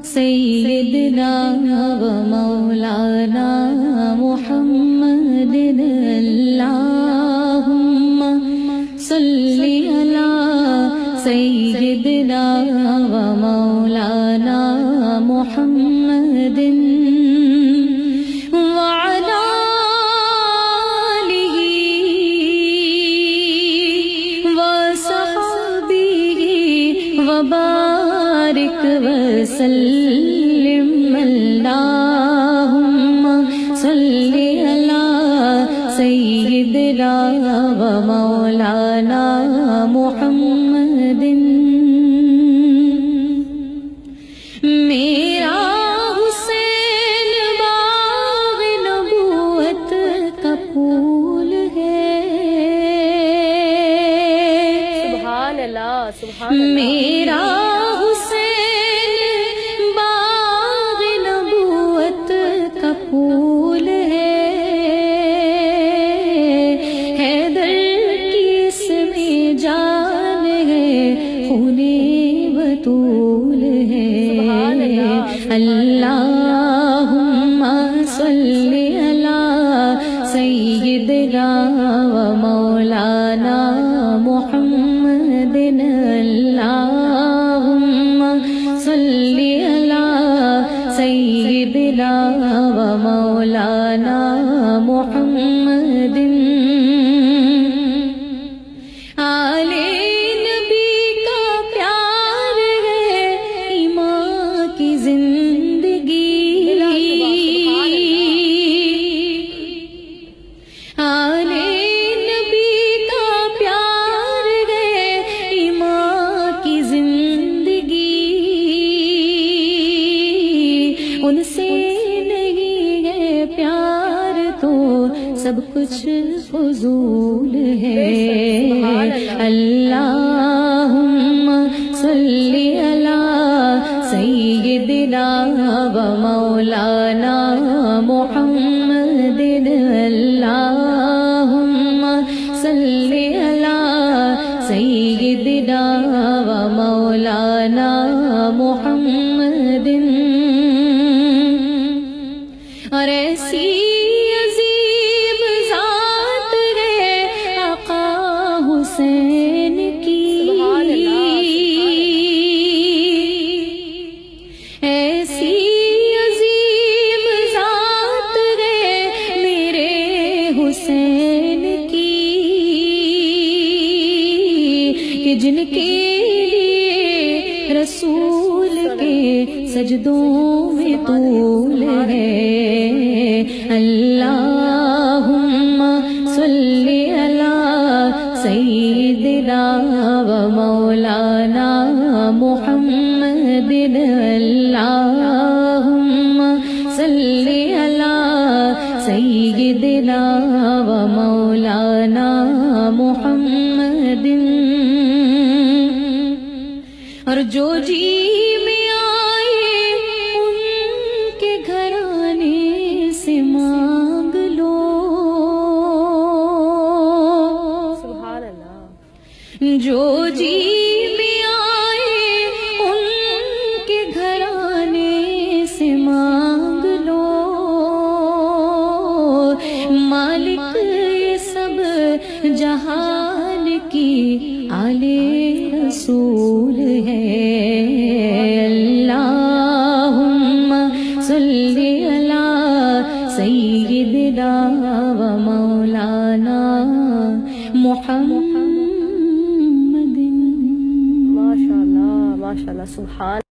سیدنا و مولانا محمد اللہم صلی علی سیدنا و مولانا محمد وعلی آلہ وصحبہ وبارک وسلم اللہم صلی علی سیدنا و مولانا محمد میرا حسین باغ نبوت کا پھول ہے سبحان اللہ سبحان اللہ میرا حسین باغ نبوت کا پھول ہے حیدر کی اس میں جان ہے خون بطول ہے اللہم صلی علی سیدنا و مولانا محمد اللہم صلی علی سیدنا و مولانا محمد آل نبی کا پیار ہے ایمان کی زندگی آل نبی کا پیار ہے ایمان کی زندگی ان سے نہیں ہے پیار تو سب کچھ فضول ہے اللہم صلی علی سیدنا و مولانا محمد اللہم صلی علی سیدنا و مولانا محمد اور ایسی عظیم ذات ہے آقا حسین کی ایسی عظیم ذات ہے میرے حسین کی کہ جن کے لیے رسول کے سجدوں میں طول ہے اللہم صلی علی سیدنا و مولانا محمد اللہم صلی علی سیدنا و مولانا محمد اور جو جی میں آئے ان کے گھرانے سے مانگ لو سبحان اللہ جو جی میں آئے ان کے گھرانے سے مانگ لو مالک سب جہان کی آل رسول ہے اللہم صلی علی سیدنا و مولانا محمد ماشاء اللہ سبحان